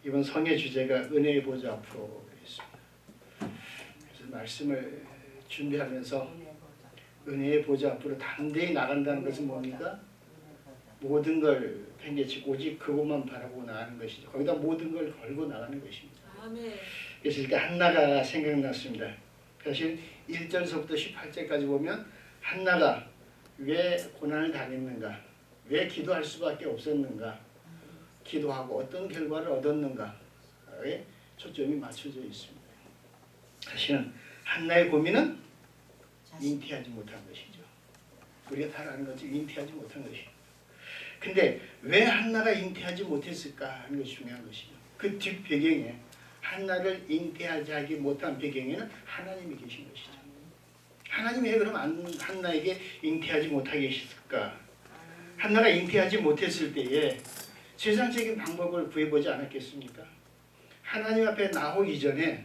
이번 성의 주제가 은혜의 보좌 앞으로 있습니다. 그래서 말씀을 준비하면서 은혜의 보좌 앞으로 담대히 나간다는 것은 뭡니까? 모든 걸 팽개치고 오직 그것만 바라보고 나가는 것이죠. 거기다 모든 걸 걸고 나가는 것입니다. 아멘. 그래서 이렇게 한나가 생각났습니다. 사실 1절서부터 18절까지 보면 한나가 왜 고난을 당했는가, 왜 기도할 수밖에 없었는가, 기도하고 어떤 결과를 얻었는가에 초점이 맞춰져 있습니다. 사실은 한나의 고민은 잉태하지 못한 것이죠. 우리가 다 아는 것이 잉태하지 못한 것이죠. 근데 왜 한나가 잉태하지 못했을까 하는 것이 중요한 것이죠. 그 뒷 배경에 한나를 잉태하지 못한 배경에는 하나님이 계신 것이죠. 하나님이 왜 그럼 한나에게 잉태하지 못하게 했을까? 한나가 잉태하지 못했을 때에 세상적인 방법을 구해보지 않았겠습니까? 하나님 앞에 나오기 전에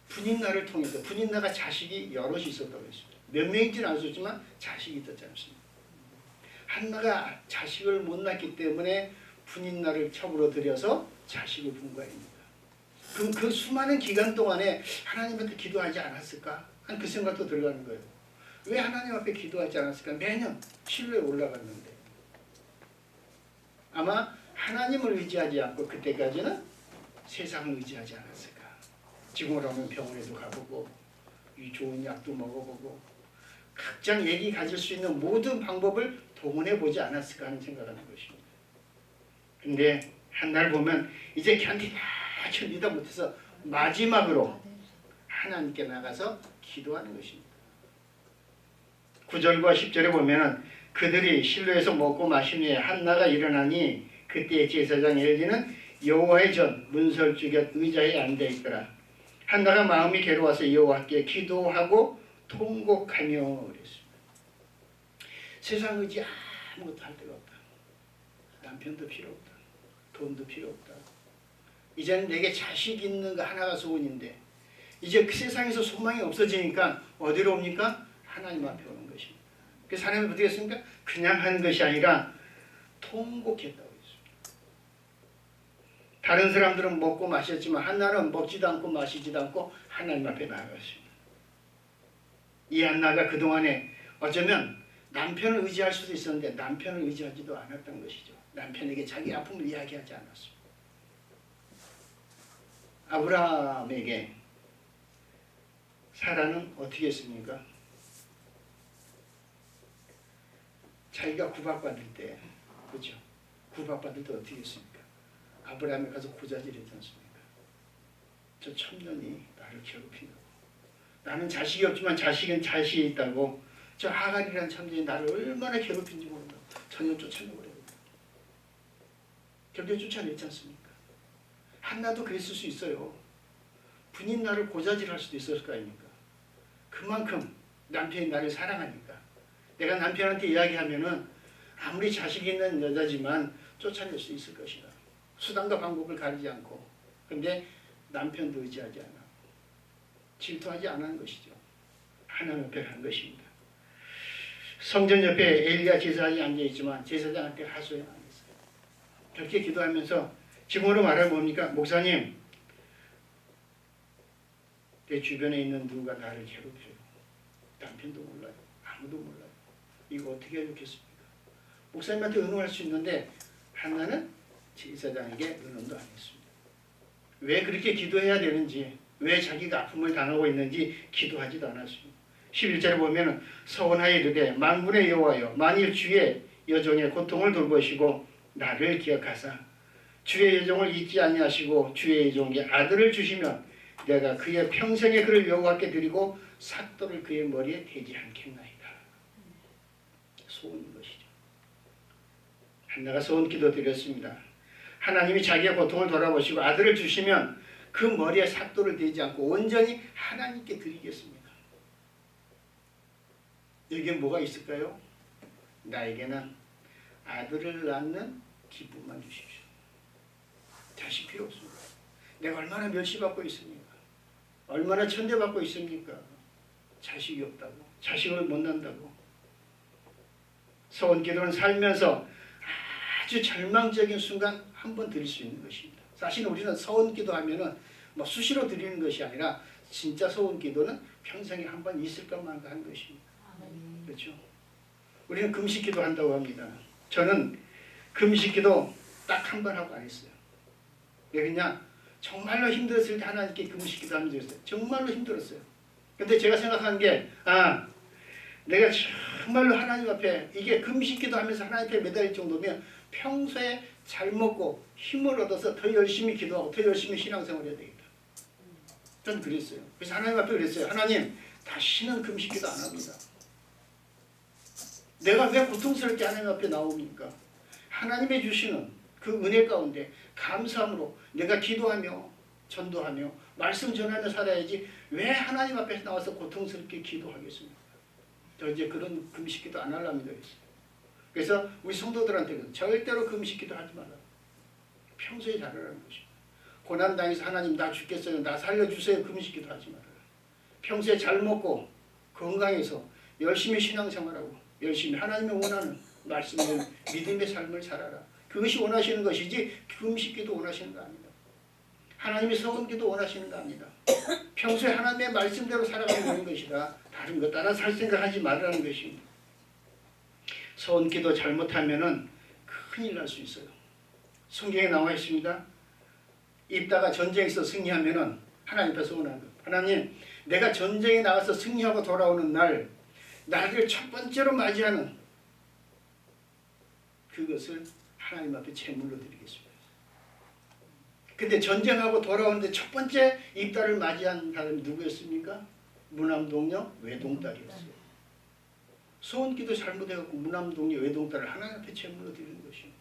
분인나를 통해서, 분인나가 자식이 여럿이 있었다고 했습니다. 몇 명인지는 알 수 없지만 자식이 있었지 않습니까? 한나가 자식을 못 낳기 때문에 분인나를 첩으로 들여서 자식을 분과합니다. 그럼 그 수많은 기간 동안에 하나님한테 기도하지 않았을까? 한 그 생각도 들어가는 거예요. 왜 하나님 앞에 기도하지 않았을까? 매년 실로에 올라갔는데 아마 하나님을 의지하지 않고 그때까지는 세상을 의지하지 않았을까? 지금으로 하면 병원에도 가보고 이 좋은 약도 먹어보고 각장 얘기 가질 수 있는 모든 방법을 동원해보지 않았을까 하는 생각을 하는 것입니다. 근데 한날 보면 이제 견디다 못해서 마지막으로 하나님께 나가서 기도하는 것입니다. 9절과 10절에 보면 그들이 실로에서 먹고 마신 후에 한나가 일어나니 그때 제사장 엘리는 여호와의 전 문설주 곁 의자에 앉아 있더라. 한나가 마음이 괴로워서 여호와께 기도하고 통곡하며 그랬습니다. 세상 의지 아무것도 할 데가 없다. 남편도 필요 없다. 돈도 필요 없다. 이제는 내게 자식 있는 거 하나가 소원인데 이제 그 세상에서 소망이 없어지니까 어디로 옵니까? 하나님 앞에 오는 것입니다. 그래서 하나님은 어떻게 했습니까? 그냥 하는 것이 아니라 통곡했다고 했습니다. 다른 사람들은 먹고 마셨지만 한나는 먹지도 않고 마시지도 않고 하나님 앞에 나아갔습니다. 이 한나가 그동안에 어쩌면 남편을 의지할 수도 있었는데 남편을 의지하지도 않았던 것이죠. 남편에게 자기 아픔을 이야기하지 않았습니다. 아브라함에게 사라는 어떻게 했습니까? 자기가 구박받을 때, 그렇죠? 구박받을 때 어떻게 했습니까? 아브라함에 가서 고자질했지 않습니까? 저 첨년이 나를 괴롭힌다고. 나는 자식이 없지만 자식은 자식이 있다고. 저 하갈이라는 첨년이 나를 얼마나 괴롭힌지 모른다고. 전혀 쫓아내버려요. 결국에 쫓아냈지 않습니까? 한나도 그랬을 수 있어요. 분인 나를 고자질할 수도 있었을 거 아닙니까? 그만큼 남편이 나를 사랑하니까 내가 남편한테 이야기하면은 아무리 자식 있는 여자지만 쫓아낼 수 있을 것이다. 수단과 방법을 가리지 않고. 근데 남편도 의지하지 않아. 질투하지 않은 것이죠. 하나님 앞에 간 것입니다. 성전 옆에 엘리야 제사장이 앉아있지만 제사장한테 하소연 안 했어요. 그렇게 기도하면서 지금으로 말하면 뭡니까? 목사님, 내 주변에 있는 누가 나를 괴롭혀요. 남편도 몰라요. 아무도 몰라요. 이거 어떻게 해야 좋겠습니까? 목사님한테 의논할 수 있는데 한나는 제사장에게 의논도 안 했습니다. 왜 그렇게 기도해야 되는지, 왜 자기가 아픔을 당하고 있는지 기도하지도 않았습니다. 11절에 보면 서원하여 이르되 만군의 여호와여 만일 주의 여종의 고통을 돌보시고 나를 기억하사 주의 여종을 잊지 아니하시고 주의 여종에게 아들을 주시면 내가 그의 평생에 그를 여호와께 드리고 삭도를 그의 머리에 대지 않겠나이다. 소원인 것이죠. 한나가 소원 기도 드렸습니다. 하나님이 자기의 고통을 돌아보시고 아들을 주시면 그 머리에 삭도를 대지 않고 온전히 하나님께 드리겠습니다. 여기에 뭐가 있을까요? 나에게는 아들을 낳는 기쁨만 주십시오. 자식 필요 없습니다. 내가 얼마나 멸시받고 있습니까? 얼마나 천대받고 있습니까? 자식이 없다고. 자식을 못 낳는다고. 소원 기도는 살면서 아주 절망적인 순간 한 번 드릴 수 있는 것입니다. 사실 우리는 서원 기도하면은 뭐 수시로 드리는 것이 아니라 진짜 서원 기도는 평생에 한 번 있을까 말까 하는 것입니다. 그렇죠? 우리는 금식 기도 한다고 합니다. 저는 금식 기도 딱 한 번 하고 안 했어요. 왜 그냥 정말로 힘들었을 때 하나님께 금식 기도 하면 되겠어요. 정말로 힘들었어요. 근데 제가 생각한 게 내가 정말로 하나님 앞에 이게 금식 기도하면서 하나님 앞에 매달릴 정도면 평소에 잘 먹고 힘을 얻어서 더 열심히 기도하고 더 열심히 신앙생활 해야 되겠다. 전 그랬어요. 그래서 하나님 앞에 그랬어요. 하나님, 다시는 금식 기도 안 합니다. 내가 왜 고통스럽게 하나님 앞에 나옵니까? 하나님의 주시는 그 은혜 가운데 감사함으로 내가 기도하며 전도하며 말씀 전하며 살아야지 왜 하나님 앞에 나와서 고통스럽게 기도하겠습니까? 저 이제 그런 금식 기도 안 하려합니다. 그래서 우리 성도들한테 절대로 금식 기도 하지 말라. 평소에 잘하라는 것입니다. 고난당해서 하나님 나 죽겠어요. 나 살려주세요. 금식 기도 하지 말아라. 평소에 잘 먹고 건강해서 열심히 신앙생활하고 열심히 하나님의 원하는 말씀을 믿음의 삶을 살아라. 그것이 원하시는 것이지 금식 기도 원하시는 거 아니다. 하나님의 서원 기도 원하시는 거 아니다. 평소에 하나님의 말씀대로 살아가는 것이다. 다른 것 따라 살 생각하지 말라는 것입니다. 서원 기도 잘못하면은 큰일 날 수 있어요. 성경에 나와 있습니다. 입다가 전쟁에서 승리하면은 하나님 앞에 소원하는 것. 하나님, 내가 전쟁에 나가서 승리하고 돌아오는 날 나를 첫 번째로 맞이하는 그것을 하나님 앞에 제물로 드리겠습니다. 근데 전쟁하고 돌아오는데 첫 번째 입다를 맞이한 사람이 누구였습니까? 무남동녀 외동딸이었어요. 소원기도 잘못해갖고 무남동녀 외동딸을 하나님 앞에 제물로 드리는 것입니다.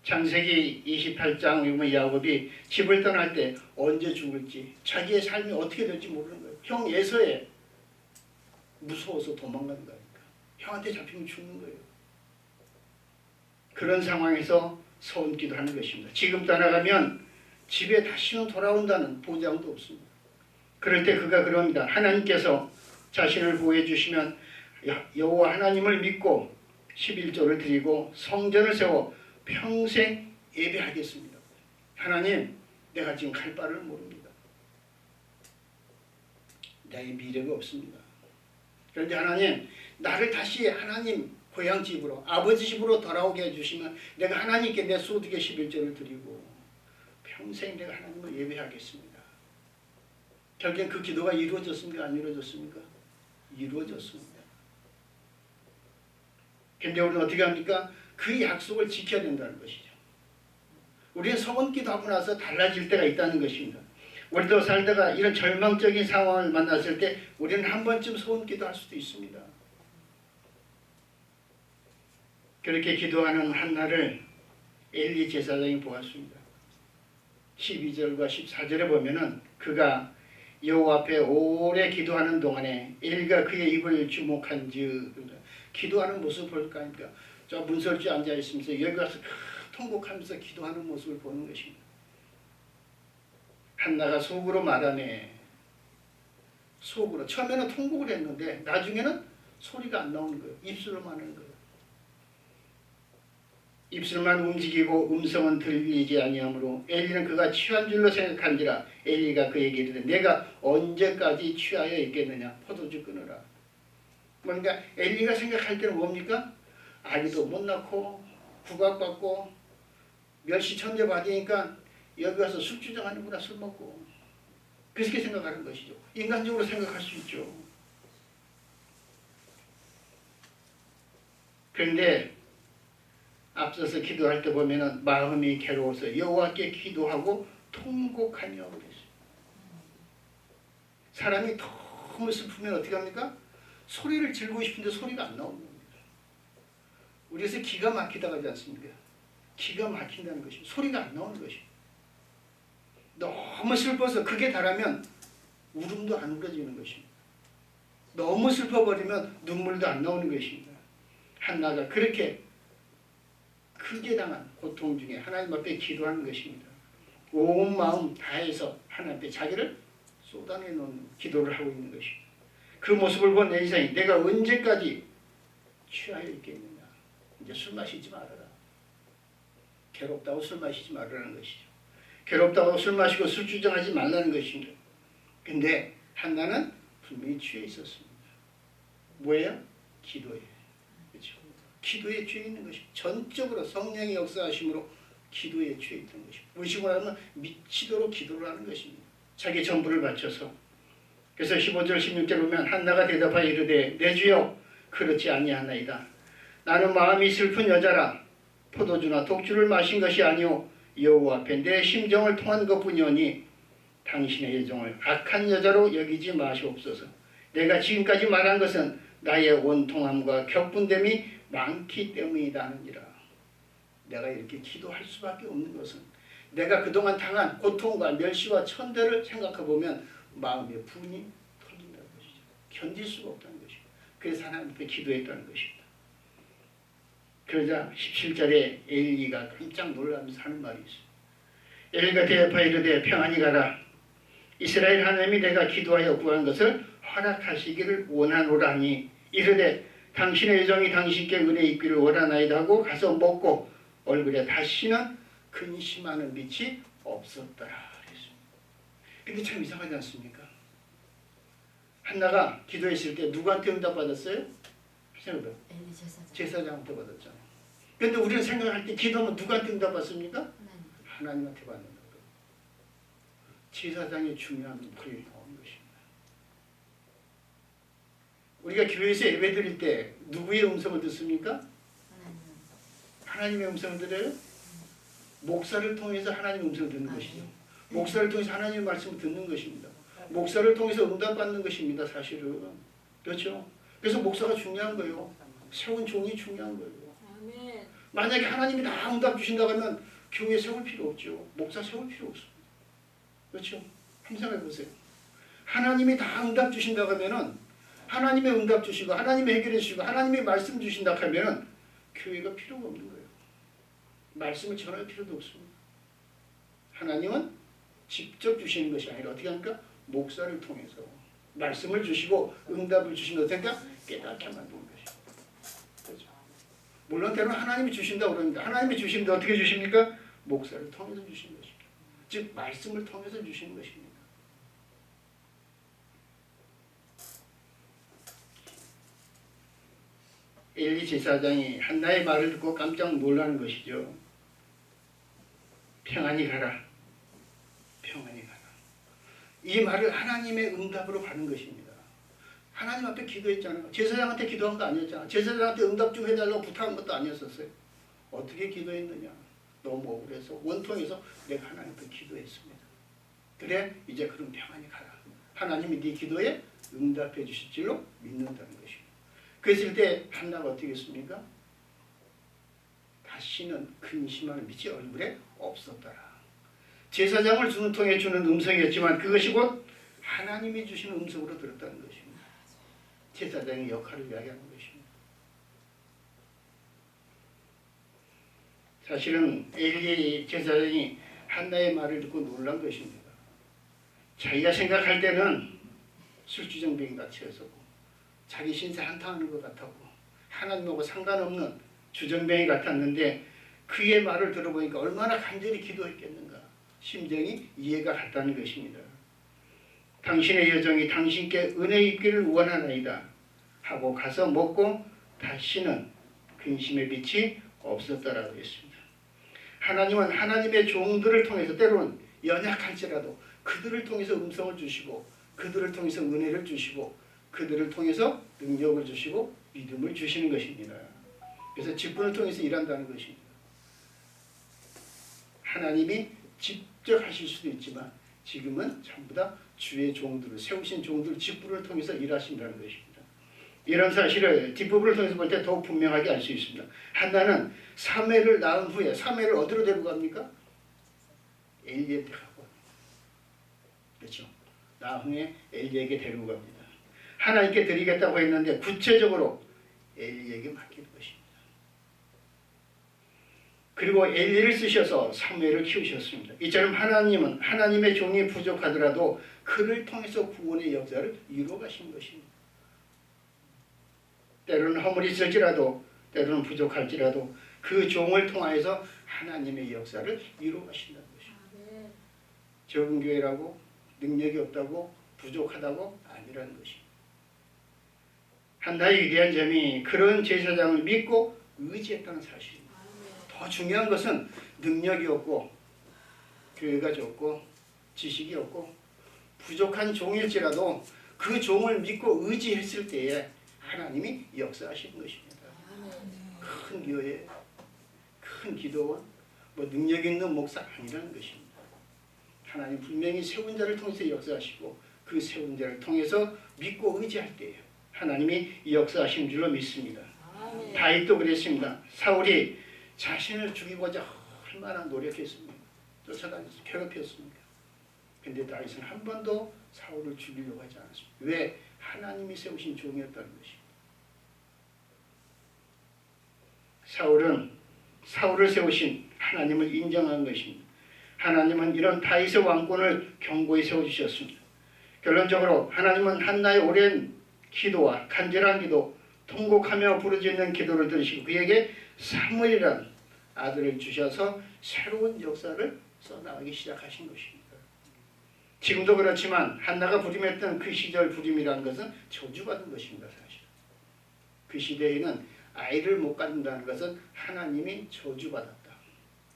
창세기 28장 보면 야곱이 집을 떠날 때 언제 죽을지 자기의 삶이 어떻게 될지 모르는 거예요. 형 에서에 무서워서 도망가는 거니까. 형한테 잡히면 죽는 거예요. 그런 상황에서 소원기도 하는 것입니다. 지금 떠나가면 집에 다시는 돌아온다는 보장도 없습니다. 그럴 때 그가 그럽니다. 하나님께서 자신을 보호해 주시면 여호와 하나님을 믿고 11조를 드리고 성전을 세워 평생 예배하겠습니다. 하나님, 내가 지금 갈 바를 모릅니다. 나의 미래가 없습니다. 그런데 하나님, 나를 다시 하나님 고향 집으로 아버지 집으로 돌아오게 해주시면 내가 하나님께 내 소득의 11조를 드리고 평생 내가 하나님을 예배하겠습니다. 결국엔 그 기도가 이루어졌습니까? 안 이루어졌습니까? 이루어졌습니다. 근데 우리는 어떻게 합니까? 그 약속을 지켜야 된다는 것이죠. 우리는 서원기도 하고 나서 달라질 때가 있다는 것입니다. 우리도 살다가 이런 절망적인 상황을 만났을 때 우리는 한 번쯤 서원기도 할 수도 있습니다. 그렇게 기도하는 한나를 엘리 제사장이 보았습니다. 12절과 14절에 보면은 그가 여호와 앞에 오래 기도하는 동안에 엘리가 그의 입을 주목한즉 기도하는 모습을 볼까 하니까 저 문설주에 앉아 있으면서 여기 가서 통곡하면서 기도하는 모습을 보는 것입니다. 한나가 속으로 말하네. 속으로 처음에는 통곡을 했는데 나중에는 소리가 안 나오는 거예요. 입술로만 하는 거예요. 입술만 움직이고 음성은 들리지 아니하므로 엘리는 그가 취한 줄로 생각한지라 엘리가 그에게 이르되 내가 언제까지 취하여 있겠느냐 포도주 끊으라. 그러니까 엘리가 생각할 때는 뭡니까? 아기도 못 낳고 구박받고 멸시 천대 받으니까 여기 와서 술주정 하는구나. 술 먹고 그렇게 생각하는 것이죠. 인간적으로 생각할 수 있죠. 그런데 앞서서 기도할 때 보면은 마음이 괴로워서 여호와께 기도하고 통곡하며 그랬어요. 사람이 너무 슬프면 어떻게 합니까? 소리를 지르고 싶은데 소리가 안 나오는 겁니다. 우리에서 기가 막히다고 하지 않습니까? 기가 막힌다는 것이 소리가 안 나오는 것이. 너무 슬퍼서 극에 달하면 울음도 안 울어지는 것입니다. 너무 슬퍼버리면 눈물도 안 나오는 것입니다. 한나가 그렇게 크게 당한 고통 중에 하나님 앞에 기도하는 것입니다. 온 마음 다해서 하나님 앞에 자기를 쏟아내놓는 기도를 하고 있는 것입니다. 그 모습을 본 엘리사이 내가 언제까지 취하여 있겠느냐. 이제 술 마시지 말아라. 괴롭다고 술 마시지 말라는 것이죠. 괴롭다고 술 마시고 술주정하지 말라는 것입니다. 근데 한나는 분명히 취해 있었습니다. 뭐예요? 기도예요. 그렇죠? 기도에 취해 있는 것입니다. 전적으로 성령의 역사하심으로 기도에 취해 있던 것입니다. 무식을 하면 미치도록 기도를 하는 것입니다. 자기 전부를 바쳐서. 그래서 15절 16절 보면 한나가 대답하여 이르되 내 주여 그렇지 아니하나이다. 나는 마음이 슬픈 여자라 포도주나 독주를 마신 것이 아니오 여호와 앞에 내 심정을 통한 것뿐이오니 당신의 예정을 악한 여자로 여기지 마시옵소서. 내가 지금까지 말한 것은 나의 원통함과 격분됨이 많기 때문이다 하느니라. 내가 이렇게 기도할 수밖에 없는 것은 내가 그동안 당한 고통과 멸시와 천대를 생각해보면 마음의 분이 터진다는 것이죠. 견딜 수가 없다는 것이죠. 그래서 하나님 앞에 기도했다는 것입니다. 그러자 17절에 엘리가 깜짝 놀라면서 하는 말이 있어요. 엘리가 대답하여 이르되 평안히 가라. 이스라엘 하나님이 내가 기도하여 구한 것을 허락하시기를 원하노라 하니 이르되 당신의 여정이 당신께 은혜 있기를 원하나이다 하고 가서 먹고 얼굴에 다시는 근심하는 빛이 없었더라. 근데 참 이상하지 않습니까? 한나가 기도했을 때 누구한테 응답받았어요? 생각해봐요. 제사장한테 받았잖아요. 근데 우리는 생각할 때 기도하면 누구한테 응답받습니까? 하나님한테 받는 거예요. 제사장의 중요한 역할이 나오는 것입니다. 우리가 교회에서 예배 드릴 때 누구의 음성을 듣습니까? 하나님의 음성을 들어요? 목사를 통해서 하나님의 음성을 듣는 것이죠. 목사를 통해서 하나님의 말씀을 듣는 것입니다. 목사를 통해서 응답받는 것입니다. 사실은. 그렇죠? 그래서 목사가 중요한 거예요. 세운 종이 중요한 거예요. 만약에 하나님이 다 응답 주신다고 하면 교회 세울 필요 없죠. 목사 세울 필요 없습니다. 그렇죠? 한번 생각해 보세요. 하나님이 다 응답 주신다고 하면은 하나님의 응답 주시고 하나님의 해결해 주시고 하나님의 말씀 주신다고 하면은 교회가 필요가 없는 거예요. 말씀을 전할 필요도 없습니다. 하나님은 직접 주시는 것이 아니라 어떻게 합니까? 목사를 통해서 말씀을 주시고 응답을 주시는 어떻게 깨닫게 만드는 것입니다. 그렇죠? 물론 때로는 하나님이 주신다고 그럽니다. 하나님이 주시는데 어떻게 주십니까? 목사를 통해서 주시는 것입니다. 즉 말씀을 통해서 주시는 것입니다. 엘리 제사장이 한나의 말을 듣고 깜짝 놀라는 것이죠. 평안히 가라. 평안히 가라. 이 말을 하나님의 응답으로 받은 것입니다. 하나님 앞에 기도했잖아요. 제사장한테 기도한 거 아니었잖아요. 제사장한테 응답 좀 해달라고 부탁한 것도 아니었었어요. 어떻게 기도했느냐. 너무 억울해서 원통해서 내가 하나님 앞에 기도했습니다. 그래 이제 그럼 평안히 가라. 하나님이 네 기도에 응답해 주실 줄로 믿는다는 것입니다. 그랬을 때 한나가 어떻게 했습니까? 다시는 근심하는 빛이 얼굴에 없었더라. 제사장을 통해 주는 음성이었지만 그것이 곧 하나님이 주시는 음성으로 들었다는 것입니다. 제사장의 역할을 이야기하는 것입니다. 사실은 엘리 제사장이 한나의 말을 듣고 놀란 것입니다. 자기가 생각할 때는 술주정뱅이 같이 해서고 자기 신세 한탄하는 것 같았고 하나님하고 상관없는 주정뱅이 같았는데 그의 말을 들어보니까 얼마나 간절히 기도했겠는가 심정이 이해가 갔다는 것입니다. 당신의 여정이 당신께 은혜 있기를 원하나이다 하고 가서 먹고 다시는 근심의 빛이 없었더라고 했습니다. 하나님은 하나님의 종들을 통해서 때로는 연약할지라도 그들을 통해서 음성을 주시고 그들을 통해서 은혜를 주시고 그들을 통해서 능력을 주시고 믿음을 주시는 것입니다. 그래서 직분을 통해서 일한다는 것입니다. 하나님이 직접 하실 수도 있지만 지금은 전부 다 주의 종들을 세우신 종들 직분을 통해서 일하신다는 것입니다. 이런 사실을 뒷부분을 통해서 볼 때 더욱 분명하게 알 수 있습니다. 한나는 사무엘을 낳은 후에 사무엘을 어디로 데리고 갑니까? 엘리에게 가고 그렇죠. 낳은 후에 엘리에게 데리고 갑니다. 하나님께 드리겠다고 했는데 구체적으로 엘리에게 맡기는 것입니다. 그리고 엘리를 쓰셔서 사무엘을 키우셨습니다. 이처럼 하나님은 하나님의 종이 부족하더라도 그를 통해서 구원의 역사를 이루어 가신 것입니다. 때로는 허물이 있을지라도 때로는 부족할지라도 그 종을 통하여서 하나님의 역사를 이루어가신다는 것입니다. 적은 교회라고 능력이 없다고 부족하다고 아니라는 것입니다. 한나의 위대한 점이 그런 제사장을 믿고 의지했다는 사실입니다. 더 중요한 것은 능력이 없고 교회가 적고 지식이 없고 부족한 종일지라도 그 종을 믿고 의지했을 때에 하나님이 역사하시는 것입니다. 큰 교회, 큰 기도원, 능력 있는 목사 아니라는 것입니다. 하나님 분명히 세운 자를 통해서 역사하시고 그 세운 자를 통해서 믿고 의지할 때에 하나님이 역사하신 줄로 믿습니다. 다윗도 그랬습니다. 사울이 자신을 죽이고자 얼마나 노력했습니까? 쫓아다녔습니다. 괴롭혔습니다. 근데 다윗은 한 번도 사울을 죽이려고 하지 않았습니다. 왜? 하나님이 세우신 종이었다는 것입니다. 사울은 사울을 세우신 하나님을 인정한 것입니다. 하나님은 이런 다윗의 왕권을 견고히 세워주셨습니다. 결론적으로 하나님은 한나의 오랜 기도와 간절한 기도, 통곡하며 부르짖는 기도를 들으시고 그에게 사무엘이라는 아들을 주셔서 새로운 역사를 써나가기 시작하신 것입니다. 지금도 그렇지만 한나가 부림했던 그 시절 부림이라는 것은 저주받은 것입니다. 사실 그 시대에는 아이를 못 갖는다는 것은 하나님이 저주받았다.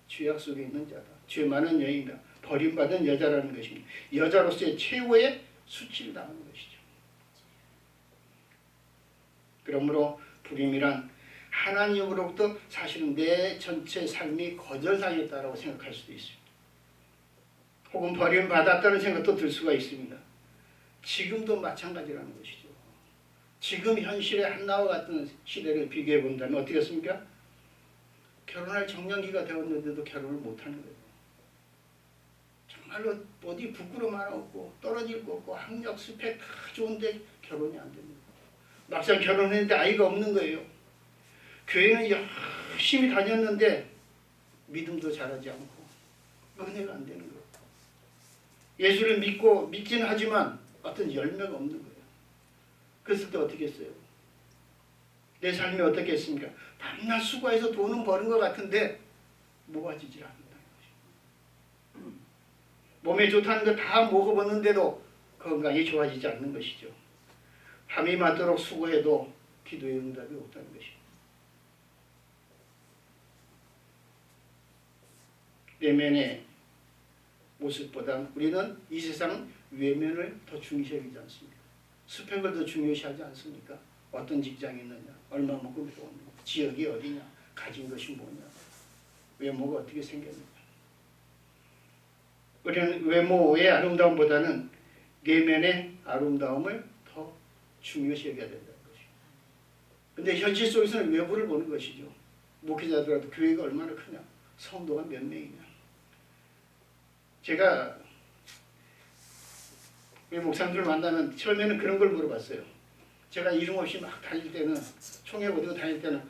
죄악 속에 있는 자다. 죄 많은 여인이다. 버림받은 여자라는 것입니다. 여자로서의 최후의 수치를 당하는 것이죠. 그러므로 부림이란 하나님으로부터 사실은 내 전체 삶이 거절당했다라고 생각할 수도 있습니다. 혹은 버림받았다는 생각도 들 수가 있습니다. 지금도 마찬가지라는 것이죠. 지금 현실의 한나와 같은 시대를 비교해 본다면 어떻겠습니까? 결혼할 정년기가 되었는데도 결혼을 못하는 거예요. 정말로 어디 부끄러움 하나 없고 떨어질 거 없고 학력 스펙 다 좋은데 결혼이 안 됩니다. 막상 결혼했는데 아이가 없는 거예요. 교회는 열심히 다녔는데 믿음도 잘하지 않고 은혜가 안 되는 거예요. 예수를 믿지는 하지만 어떤 열매가 없는 거예요. 그랬을 때 어떻게 했어요? 내 삶이 어떻겠습니까? 밤낮 수고해서 돈은 버는 것 같은데 모아지질 않는다는 것입니다. 몸에 좋다는 거 다 먹어봤는데도 건강이 좋아지지 않는 것이죠. 밤이 맞도록 수고해도 기도의 응답이 없다는 것입니다. 내면의 모습보다 우리는 이 세상 외면을 더 중요시 여기지 않습니까? 스펙을 더 중요시하지 않습니까? 어떤 직장에 있느냐, 얼마 먹고 들어오느냐, 지역이 어디냐, 가진 것이 뭐냐, 외모가 어떻게 생겼느냐. 우리는 외모의 아름다움보다는 내면의 아름다움을 더 중요시 여겨야 된다는 것이죠. 근데 현실 속에서는 외부를 보는 것이죠. 목회자들도 교회가 얼마나 크냐, 성도가 몇 명이냐. 제가 목사님들 만나면 처음에는 그런 걸 물어봤어요. 제가 이름 없이 막 다닐 때는 총회 어디고 다닐 때는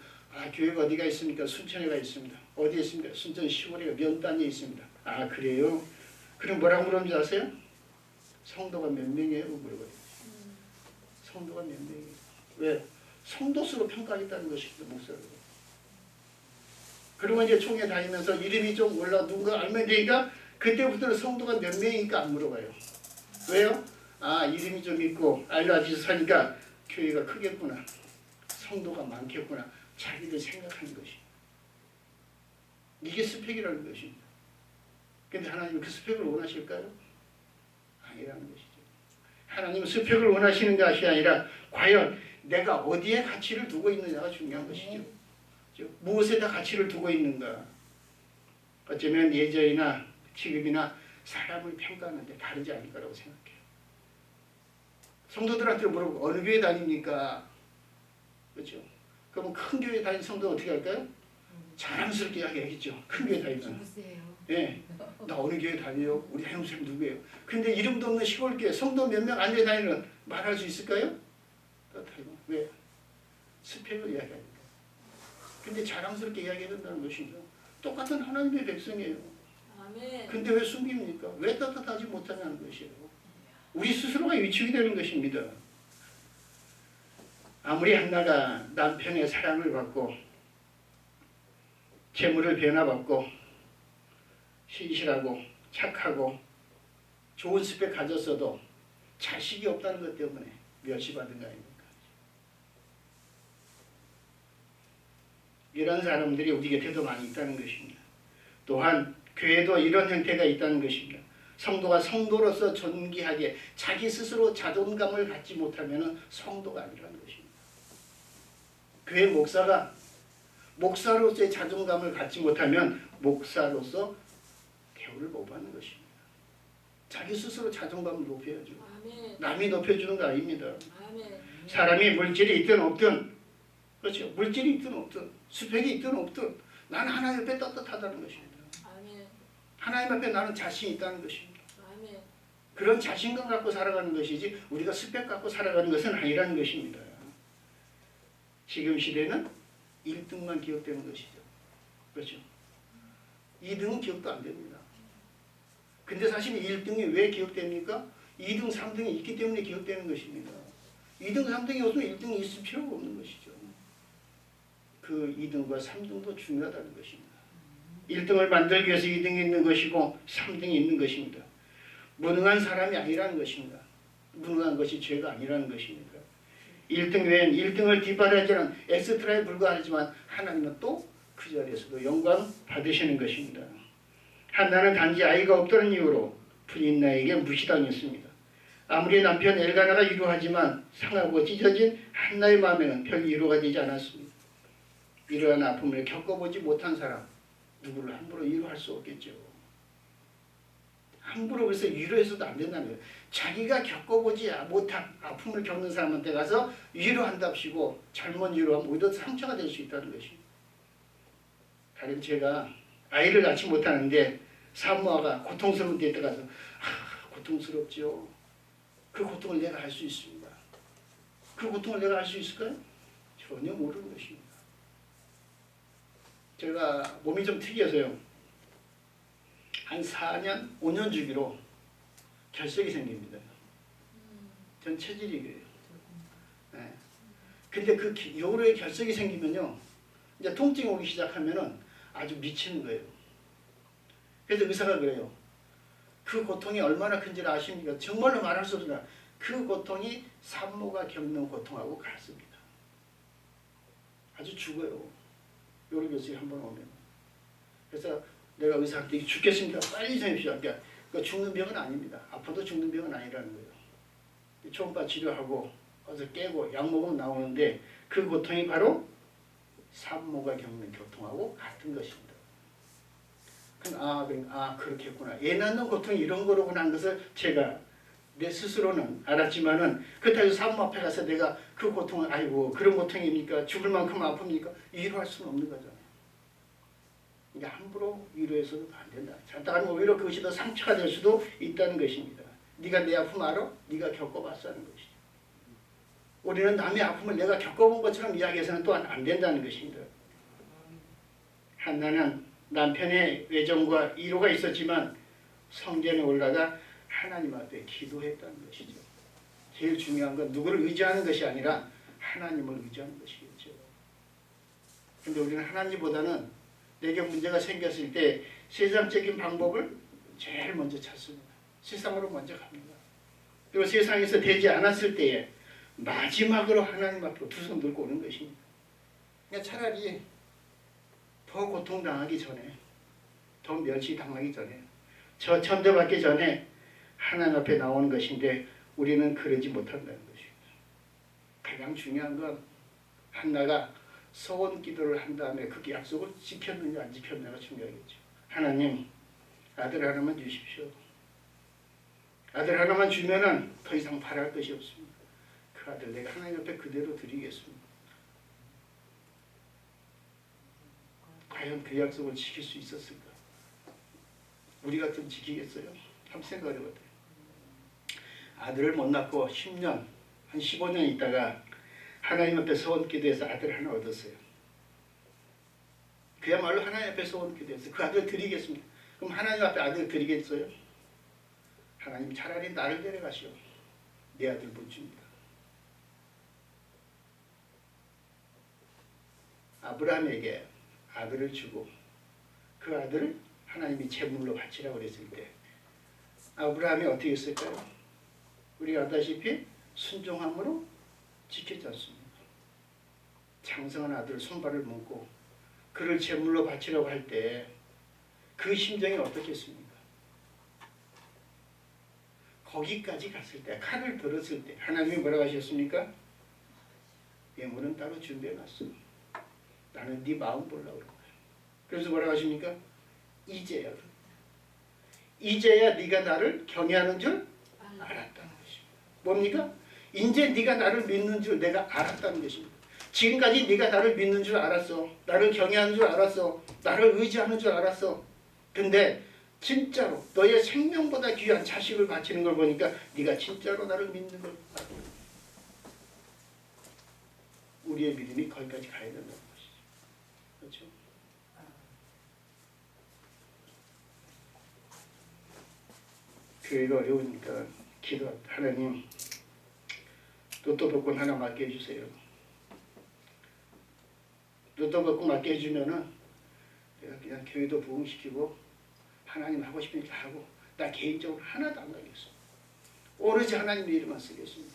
교회가 어디가 있습니까? 순천에가 있습니다. 어디에 있습니까? 순천 시골에 면단에 있습니다. 아 그래요? 그럼 뭐라고 물었는지 아세요? 성도가 몇 명이에요? 물어봐요. 성도가 몇 명이에요? 왜? 성도 수로 평가하겠다는 것입니다. 목사를. 그리고 이제 총회 다니면서 이름이 좀 올라 누군가 알면 되니까 그때부터는 성도가 몇 명이니까 안 물어봐요. 왜요? 아 이름이 좀 있고 알려지서 사니까 교회가 크겠구나. 성도가 많겠구나. 자기들 생각하는 것이. 이게 스펙이라는 것입니다. 근데 하나님은 그 스펙을 원하실까요? 아니라는 것이죠. 하나님은 스펙을 원하시는 것이 아니라 과연 내가 어디에 가치를 두고 있느냐가 중요한 것이죠. 무엇에다 가치를 두고 있는가. 어쩌면 예절이나 직업이나 사람을 평가하는데 다르지 않을 거라고 생각해요. 성도들한테 물어보고 어느 교회 다닙니까? 그렇죠? 그러면 큰 교회 다니는 성도는 어떻게 할까요? 자랑스럽게 이야기하겠죠. 큰 교회 다니면. 예, 나 어느 교회 다녀요? 우리 한영쌤 누구예요? 근데 이름도 없는 시골 교회 성도 몇 명 앉아 다니는 말할 수 있을까요? 그렇다고. 왜? 스펙을 이야기하니까. 근데 자랑스럽게 이야기해야 된다는 것이죠. 똑같은 하나님의 백성이에요. 아멘. 근데 왜 숨깁니까? 왜 떳떳하지 못하냐는 것이에요. 우리 스스로가 위축이 되는 것입니다. 아무리 한나가 남편의 사랑을 받고 재물을 변화받고 신실하고 착하고 좋은 스펙 가졌어도 자식이 없다는 것 때문에 멸시받은 거 아닙니까? 이런 사람들이 우리 곁에도 많이 있다는 것입니다. 또한 교회도 이런 형태가 있다는 것입니다. 성도가 성도로서 존귀하게 자기 스스로 자존감을 갖지 못하면 성도가 아니라는 것입니다. 교회 목사가 목사로서의 자존감을 갖지 못하면 목사로서 대우를 못 받는 것입니다. 자기 스스로 자존감을 높여야죠. 아멘. 남이 높여주는 거 아닙니다. 아멘. 사람이 물질이 있든 없든, 그렇죠. 물질이 있든 없든 스펙이 있든 없든 나는 하나님 앞에 떳떳하다는 것입니다. 아멘. 하나님 앞에 나는 자신이 있다는 것입니다. 아멘. 그런 자신감 갖고 살아가는 것이지 우리가 스펙 갖고 살아가는 것은 아니라는 것입니다. 지금 시대는 1등만 기억되는 것이죠. 그렇죠. 2등은 기억도 안 됩니다. 근데 사실 1등이 왜 기억됩니까? 2등, 3등이 있기 때문에 기억되는 것입니다. 2등, 3등이 없으면 1등이 있을 필요가 없는 것이죠. 그 2등과 3등도 중요하다는 것입니다. 1등을 만들기 위해서 2등이 있는 것이고 3등이 있는 것입니다. 무능한 사람이 아니라는 것입니다. 무능한 것이 죄가 아니라는 것입니다. 1등 외엔 1등을 뒷바라지는 엑스트라에 불과하지만 하나님은 또 그 자리에서도 영광 받으시는 것입니다. 한나는 단지 아이가 없다는 이유로 부인나에게 무시당했습니다. 아무리 남편 엘가나가 위로하지만 상하고 찢어진 한나의 마음에는 별 위로가 되지 않았습니다. 이러한 아픔을 겪어보지 못한 사람 누구를 함부로 위로할 수 없겠죠. 함부로 그래서 위로해서도 안 된다는 거예요. 자기가 겪어보지 못한 아픔을 겪는 사람한테 가서 위로한답시고 잘못 위로하면 오히려 상처가 될 수 있다는 것입니다. 가령 제가 아이를 낳지 못하는데 산모아가 고통스러운 데 가서 고통스럽죠. 그 고통을 내가 알 수 있습니다. 그 고통을 내가 알 수 있을까요? 전혀 모르는 것입니다. 제가 몸이 좀 특이해서요. 한 4년, 5년 주기로 결석이 생깁니다. 전 체질이 그래요. 네. 근데 그 요로에 결석이 생기면요. 이제 통증이 오기 시작하면은 아주 미치는 거예요. 그래서 의사가 그래요. 그 고통이 얼마나 큰지를 아십니까? 정말로 말할 수 없습니다. 그 고통이 산모가 겪는 고통하고 같습니다. 아주 죽어요. 요로 결석이 한번 오면. 그래서 내가 의사한테 죽겠습니다. 빨리 해주십시오. 그러니까 죽는 병은 아닙니다. 아파도 죽는 병은 아니라는 거예요. 초음파 치료하고 어서 깨고 약 먹으면 나오는데 그 고통이 바로 산모가 겪는 고통하고 같은 것입니다. 그렇겠구나. 애 낳는 고통이 이런 거로구나 하는 것을 제가 내 스스로는 알았지만은 그렇다고 해서 산모 앞에 가서 내가 그 고통을 아이고 그런 고통입니까? 죽을 만큼 아픕니까? 위로할 수는 없는 거잖아요. 그러니까 함부로 위로해서도 안 된다. 잘못하면 오히려 그것이 더 상처가 될 수도 있다는 것입니다. 네가 내 아픔 알아? 네가 겪어봤어 하는 것이죠. 우리는 남의 아픔을 내가 겪어본 것처럼 이야기해서는 또한 안 된다는 것입니다. 한나는 남편의 외정과 이로가 있었지만 성전에 올라가 하나님 앞에 기도했다는 것이죠. 제일 중요한 건 누구를 의지하는 것이 아니라 하나님을 의지하는 것이겠죠. 근데 우리는 하나님보다는 내게 문제가 생겼을 때 세상적인 방법을 제일 먼저 찾습니다. 세상으로 먼저 갑니다. 그리고 세상에서 되지 않았을 때에 마지막으로 하나님 앞으로 두 손 들고 오는 것입니다. 그러니까 차라리 더 고통당하기 전에, 더 멸시당하기 전에, 저 천대받기 전에 하나님 앞에 나오는 것인데 우리는 그러지 못한다는 것입니다. 가장 중요한 건 한나가 소원 기도를 한 다음에 그 약속을 지켰느냐 안 지켰느냐가 중요하겠죠. 하나님, 아들 하나만 주십시오. 아들 하나만 주면은 더 이상 바랄 것이 없습니다. 그 아들 내가 하나님 앞에 그대로 드리겠습니다. 과연 그 약속을 지킬 수 있었을까? 우리 같으면 지키겠어요? 한번 생각해 봐요. 아들을 못 낳고 10년, 한 15년 있다가 하나님 앞에 소원 기도해서 아들 하나 얻었어요. 그야말로 하나님 앞에 소원 기도해서 그 아들 드리겠습니다. 그럼 하나님 앞에 아들 드리겠어요? 하나님 차라리 나를 데려가시오. 내 아들 못 줍니다. 아브라함에게 아들을 주고 그 아들을 하나님이 제물로 바치라고 그랬을 때 아브라함이 어떻게 했을까요? 우리가 알다시피 순종함으로 지켰지 않습니까? 장성한 아들 손발을 묶고 그를 제물로 바치라고 할 때 그 심정이 어떻겠습니까? 거기까지 갔을 때, 칼을 들었을 때 하나님이 뭐라고 하셨습니까? 예물은 따로 준비해놨어. 나는 네 마음 보려고 그런 거야. 그래서 뭐라고 하십니까? 이제야 네가 나를 경외하는 줄 알았다는 것입니다. 뭡니까? 이제 네가 나를 믿는 줄 내가 알았다는 것입니다. 지금까지 네가 나를 믿는 줄 알았어. 나를 경외하는 줄 알았어. 나를 의지하는 줄 알았어. 근데 진짜로 너의 생명보다 귀한 자식을 바치는 걸 보니까 네가 진짜로 나를 믿는 걸 알아. 우리의 믿음이 거기까지 가야 된다는 것이죠. 그렇죠? 교회가 어려우니까 기도, 하나님 로또 복권 하나 맡게 해주세요. 로또 복권 맡게 해주면은 내가 그냥 교회도 부흥시키고 하나님 하고 싶은 일 다 하고 나 개인적으로 하나도 안 가겠어. 오로지 하나님 이름만 쓰겠습니다.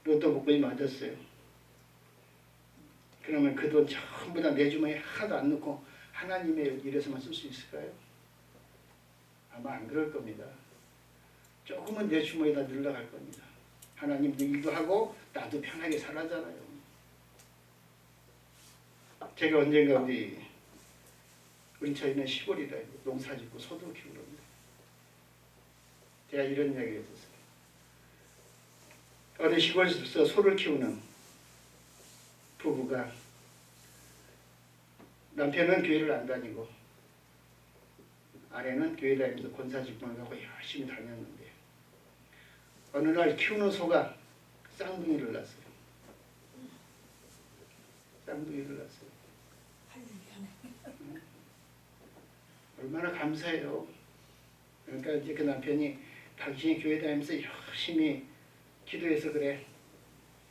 로또 복권이 맞았어요. 그러면 그 돈 전부 다 내 주머니에 하나도 안 넣고 하나님의 일에서만 쓸 수 있을까요? 아마 안 그럴 겁니다. 조금은 내 주머니에다 늘러갈 겁니다. 하나님 일도 하고 나도 편하게 살아잖아요. 제가 언젠가 우리 저희는 시골이라 농사 짓고 소도 키우고 그럽니다. 제가 이런 이야기를 했었어요. 어느 시골에서 소를 키우는 부부가 남편은 교회를 안 다니고 아내는 교회 다니면서 권사직분을 하고 열심히 다녔는데 어느 날 키우는 소가 쌍둥이를 낳았어요. 쌍둥이를 낳았어요. 얼마나 감사해요. 그러니까 이제 그 남편이 당신이 교회 다니면서 열심히 기도해서 그래.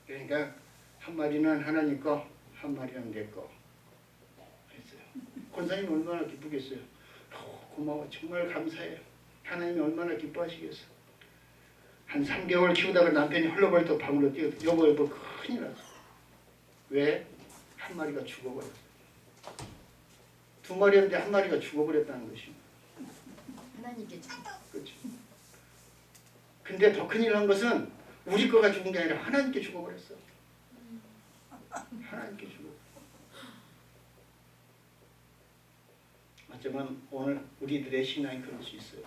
그러니까 한 마리는 하나님 거, 한 마리는 내 거. 했어요. 권사님 얼마나 기쁘겠어요. 고마워. 정말 감사해요. 하나님이 얼마나 기뻐하시겠어. 한 3개월 키우다가 남편이 헐레벌떡 방으로 뛰어서 여보 큰일 났어. 왜? 한 마리가 죽어버렸어. 2마리였는데 한 마리가 죽어버렸다는 것입니다. 하나님께 참. 그렇죠. 근데 더 큰일 난 것은 우리 거가 죽은 게 아니라 하나님께 죽어버렸어. 하나님께 죽어. 어쩌면 오늘 우리들의 신앙이 그럴 수 있어요.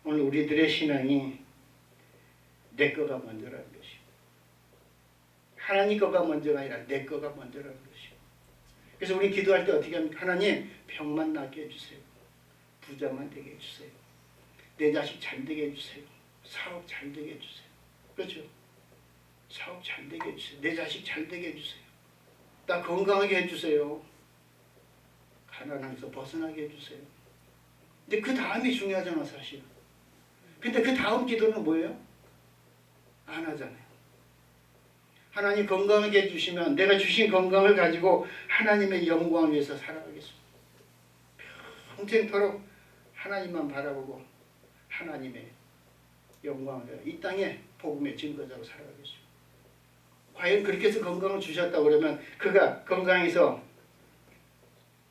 오늘 우리들의 신앙이 내 거가 먼저라는 것이고 하나님 거가 먼저가 아니라 내 거가 먼저라는 것이고 그래서 우리 기도할 때 어떻게 합니까? 하나님 병만 낫게 해주세요. 부자만 되게 해주세요. 내 자식 잘 되게 해주세요. 사업 잘 되게 해주세요. 그렇죠? 사업 잘 되게 해주세요. 내 자식 잘 되게 해주세요. 나 건강하게 해주세요. 가난함에서 벗어나게 해주세요. 근데 그 다음이 중요하잖아 사실. 근데 그 다음 기도는 뭐예요? 안 하잖아요. 하나님 건강하게 해주시면 내가 주신 건강을 가지고 하나님의 영광을 위해서 살아가겠습니다. 평생토록 하나님만 바라보고 하나님의 영광을 위해 이 땅에 복음의 증거자로 살아가겠습니다. 과연 그렇게 해서 건강을 주셨다고 그러면 그가 건강해서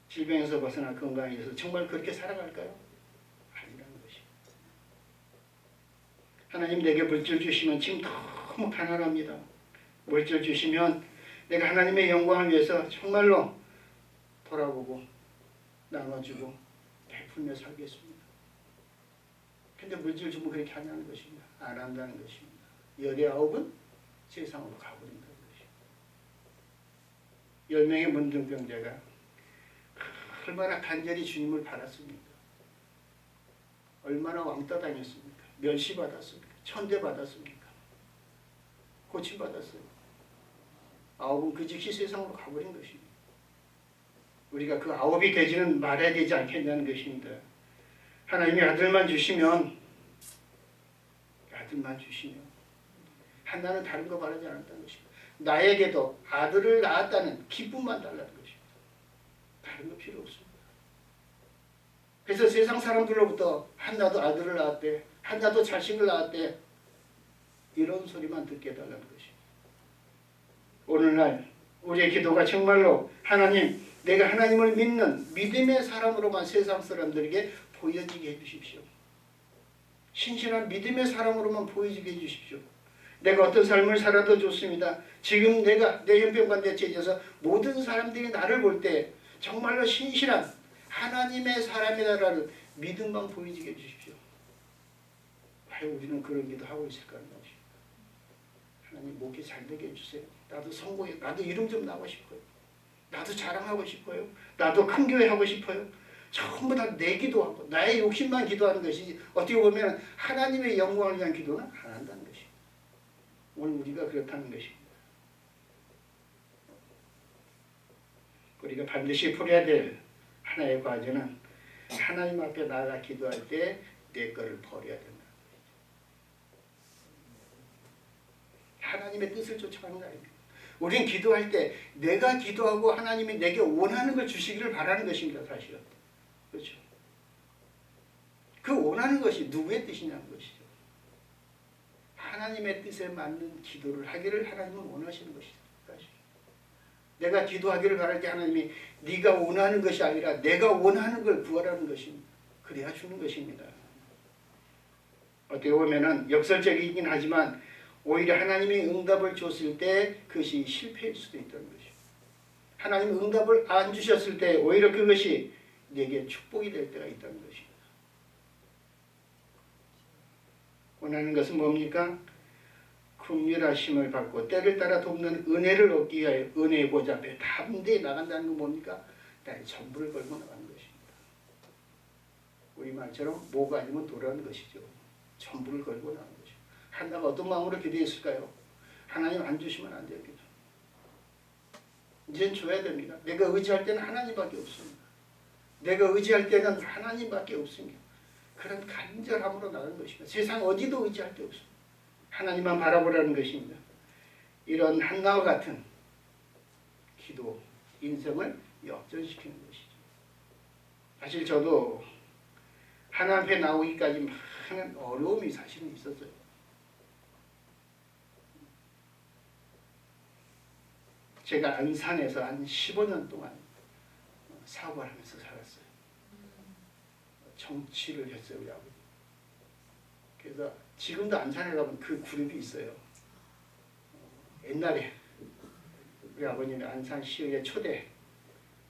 질병에서 벗어나 건강해서 정말 그렇게 살아갈까요? 아니라는 것이. 하나님 내게 물질 주시면 지금 너무 가난합니다. 물질 주시면 내가 하나님의 영광을 위해서 정말로 돌아보고 나눠주고 베풀며 살겠습니다. 근데 물질 주면 그렇게 하냐는 것입니다. 안 한다는 것입니다. 열의 9은 세상으로 가버린다는 것입니다. 10명의 문둥병자가 얼마나 간절히 주님을 바랐습니까? 얼마나 왕따 당했습니까? 멸시받았습니까? 천대받았습니까? 고침받았어요. 9은 그 즉시 세상으로 가버린 것입니다. 우리가 그 9이 되지는 말아야 되지 않겠냐는 것입니다. 하나님이 아들만 주시면 하나는 다른 거 바라지 않았다는 것입니다. 나에게도 아들을 낳았다는 기쁨만 달라는 것입니다. 다른 거 필요 없습니다. 그래서 세상 사람들로부터 한나도 아들을 낳았대, 한나도 자식을 낳았대, 이런 소리만 듣게 해달라는 것입니다. 오늘날 우리의 기도가 정말로 하나님, 내가 하나님을 믿는 믿음의 사람으로만 세상 사람들에게 보여지게 해주십시오. 신실한 믿음의 사람으로만 보여지게 해주십시오. 내가 어떤 삶을 살아도 좋습니다. 지금 내가 내 형편과 제자에서 모든 사람들이 나를 볼 때 정말로 신실한 하나님의 사람이다라는 믿음만 보여지게 해주십시오. 과연 우리는 그런 기도 하고 있을까 하는 것입니다. 하나님 목회 잘 되게 해주세요. 나도 성공해, 나도 이름 좀 나고 싶어요. 나도 자랑하고 싶어요. 나도 큰 교회 하고 싶어요. 전부 다 내 기도하고 나의 욕심만 기도하는 것이지 어떻게 보면 하나님의 영광을 위한 기도는 안 한다는 것입니다. 오늘 우리가 그렇다는 것입니다. 우리가 반드시 풀어야 될 하나의 과제는 하나님 앞에 나아가 기도할 때 내 거를 버려야 된다. 하나님의 뜻을 쫓아가는 거 아닙니까? 우리는 기도할 때 내가 기도하고 하나님이 내게 원하는 걸 주시기를 바라는 것입니다. 사실은. 그렇죠. 그 원하는 것이 누구의 뜻이냐는 것이죠. 하나님의 뜻에 맞는 기도를 하기를 하나님은 원하시는 것이죠. 사실. 내가 기도하기를 바랄 때 하나님이 네가 원하는 것이 아니라 내가 원하는 걸 구하라는 것입니다. 그래야 주는 것입니다. 어떻게 보면은 역설적이긴 하지만 오히려 하나님이 응답을 줬을 때 그것이 실패일 수도 있다는 것이죠. 하나님이 응답을 안 주셨을 때 오히려 그것이 내게 축복이 될 때가 있다는 것입니다. 원하는 것은 뭡니까? 긍휼하심을 받고 때를 따라 돕는 은혜를 얻기 위하여 은혜의 보좌 앞에 담대히 나간다는 건 뭡니까? 나의 전부를 걸고 나가는 것입니다. 우리말처럼 뭐가 아니면 도라는 것이죠. 전부를 걸고 나가는 것이죠. 한나가 어떤 마음으로 기도했을까요? 하나님 안 주시면 안 됩니다. 이젠 줘야 됩니다. 내가 의지할 때는 하나님밖에 없습니다. 내가 의지할 때는 하나님밖에 없습니다. 그런 간절함으로 나가는 것입니다. 세상 어디도 의지할 데 없습니다. 하나님만 바라보라는 것입니다. 이런 한나와 같은 기도, 인생을 역전시키는 것이죠. 사실 저도 하나님 앞에 나오기까지 많은 어려움이 사실은 있었어요. 제가 안산에서 한 15년 동안 사업을 하면서 살았어요. 정치를 했어요, 우리 아버지. 그래서 지금도 안산에 가면 그 그룹이 있어요. 옛날에 우리 아버님이 안산시의회 초대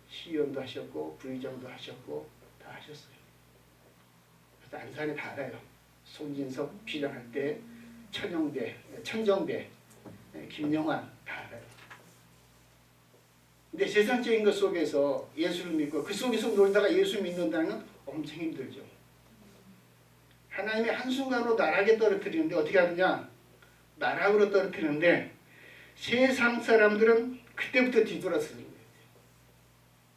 시의원도 하셨고 부의장도 하셨고 다 하셨어요. 그래서 안산에 다 알아요. 손진석 비장할 때 천정배, 김영환 다 알아요. 근데 세상적인 것 속에서 예수를 믿고 그 속에서 놀다가 예수 믿는다는 건 엄청 힘들죠. 하나님이 한순간으로 나락에 떨어뜨리는데 어떻게 하느냐? 나락으로 떨어뜨리는데 세상 사람들은 그때부터 뒤돌아서는 거예요.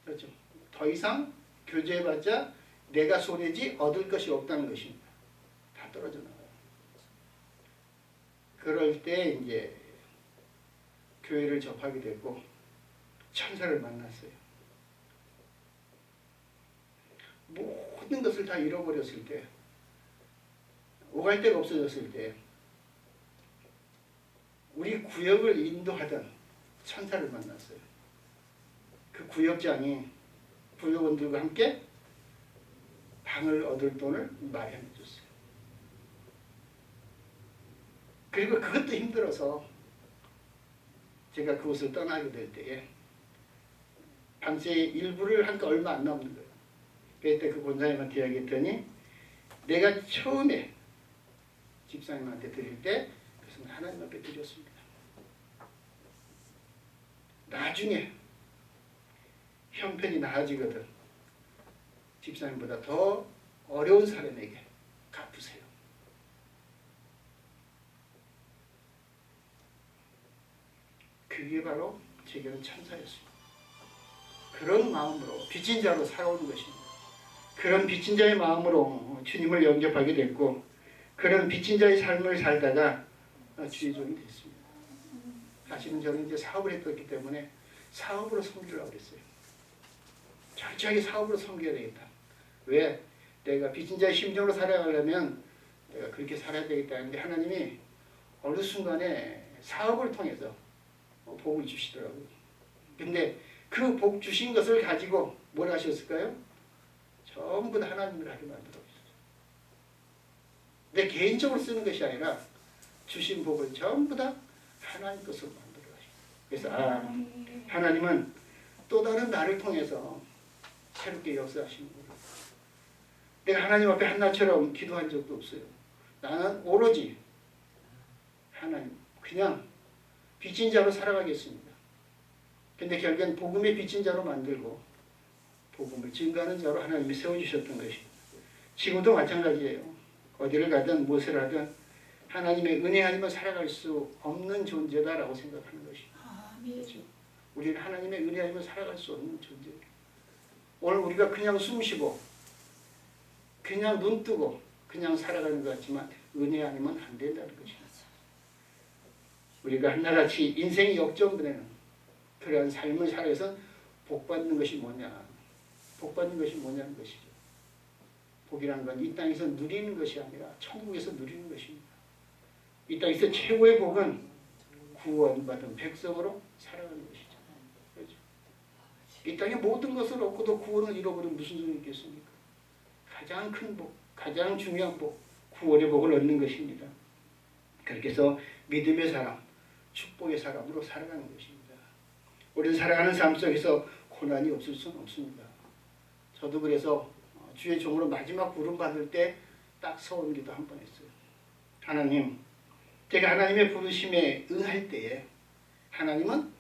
그렇죠? 더 이상 교제해봤자 내가 손해지 얻을 것이 없다는 것입니다. 다 떨어져 나가요. 그럴 때 이제 교회를 접하게 됐고 천사를 만났어요. 모든 것을 다 잃어버렸을 때, 오갈 데가 없어졌을 때 우리 구역을 인도하던 천사를 만났어요. 그 구역장이 구역원들과 함께 방을 얻을 돈을 마련해 줬어요. 그리고 그것도 힘들어서 제가 그곳을 떠나게 될 때에 방세의 일부를 한 게 얼마 안 남는 거예요. 그때 그 권사님한테 이야기했더니 내가 처음에 집사님한테 드릴 때 그것은 하나님 앞에 드렸습니다. 나중에 형편이 나아지거든 집사님보다 더 어려운 사람에게 갚으세요. 그게 바로 제게는 천사였습니다. 그런 마음으로 빚진 자로 살아오는 것입니다. 그런 빚진 자의 마음으로 주님을 영접하게 됐고 그런 빚진 자의 삶을 살다가 주의 종이 됐습니다. 사실은 저는 이제 사업을 했었기 때문에 사업으로 섬기려고 그랬어요. 철저하게 사업으로 섬겨야 되겠다. 왜? 내가 빚진 자의 심정으로 살아가려면 내가 그렇게 살아야 되겠다 하는데 하나님이 어느 순간에 사업을 통해서 복을 주시더라고요. 근데 그 복 주신 것을 가지고 뭘 하셨을까요? 전부 다 하나님을 하게 만들어. 내 개인적으로 쓰는 것이 아니라 주신 복을 전부 다 하나님 것으로 만들어 가시고. 그래서 하나님은 또 다른 나를 통해서 새롭게 역사하시는구나. 내가 하나님 앞에 한나처럼 기도한 적도 없어요. 나는 오로지 하나님 그냥 빚진 자로 살아가겠습니다. 근데 결국엔 복음의 빚진 자로 만들고 복음을 증거하는 자로 하나님이 세워주셨던 것입니다. 지금도 마찬가지예요. 어디를 가든 무엇을 하든 하나님의 은혜 아니면 살아갈 수 없는 존재다라고 생각하는 것입니다. 그렇죠? 우리는 하나님의 은혜 아니면 살아갈 수 없는 존재예요. 오늘 우리가 그냥 숨 쉬고 그냥 눈 뜨고 그냥 살아가는 것 같지만 은혜 아니면 안 된다는 것입니다. 우리가 하나같이 인생이 역전되는 그러한 삶을 살아서 복받는 것이 뭐냐? 복받는 것이 뭐냐는 것이죠. 복이라는 건 이 땅에서 누리는 것이 아니라 천국에서 누리는 것입니다. 이 땅에서 최고의 복은 구원받은 백성으로 살아가는 것이죠. 그렇죠? 이 땅의 모든 것을 얻고도 구원을 잃어버리면 무슨 소용이 있겠습니까? 가장 큰 복, 가장 중요한 복, 구원의 복을 얻는 것입니다. 그렇게 해서 믿음의 사람, 축복의 사람으로 살아가는 것입니다. 우리는 살아가는 삶 속에서 고난이 없을 수는 없습니다. 저도 그래서 주의 종으로 마지막 부름 받을 때 딱 서원 기도 한 번 했어요. 하나님, 제가 하나님의 부르심에 응할 때에 하나님은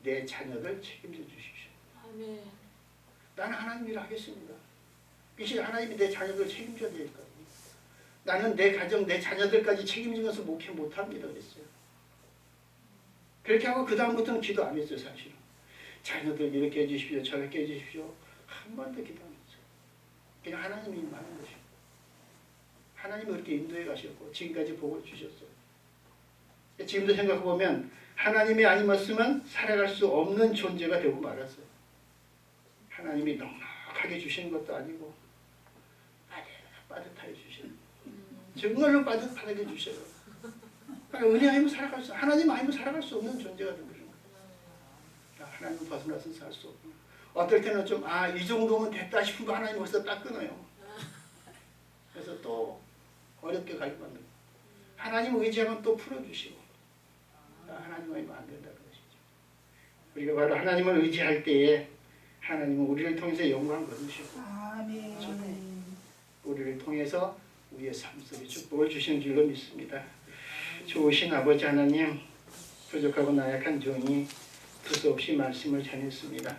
내 자녀들 책임져 주십시오. 아멘. 나는 하나님 일 하겠습니다. 이제 하나님이 내 자녀들 책임져야 될 거예요. 나는 내 가정, 내 자녀들까지 책임지면서 목회 못합니다 그랬어요. 그렇게 하고 그 다음부터는 기도 안 했어요 사실은. 자녀들 이렇게 해주십시오, 저렇게 해주십시오. 한 번도 기도 안 했어요. 그냥 하나님이 임하는 것이고 하나님이 그렇게 인도해 가셨고 지금까지 복을 주셨어요. 지금도 생각해보면 하나님이 아니었으면 살아갈 수 없는 존재가 되고 말았어요. 하나님이 넉넉하게 주시는 것도 아니고 빠듯하게 주셔요. 정말로 빠듯하게 주셔요. 그러니까 은혜 아니면 살아갈 수, 하나님 아니면 살아갈 수 없는 존재가 되는 거예요. 하나님 벗어나서 살 수 없구나. 어떨 때는 좀 이 정도면 됐다 싶은 거 하나님 벌써 딱 끊어요. 그래서 또 어렵게 가게 만들고 하나님 의지하면 또 풀어주시고 하나님 아니면 안 된다는 것이죠. 우리가 바로 하나님을 의지할 때에 하나님은 우리를 통해서 영광을 거두시고 우리를 통해서 우리의 삶 속에 축복을 주시는 줄로 믿습니다. 좋으신 아버지 하나님, 부족하고 나약한 종이 두서없이 말씀을 전했습니다.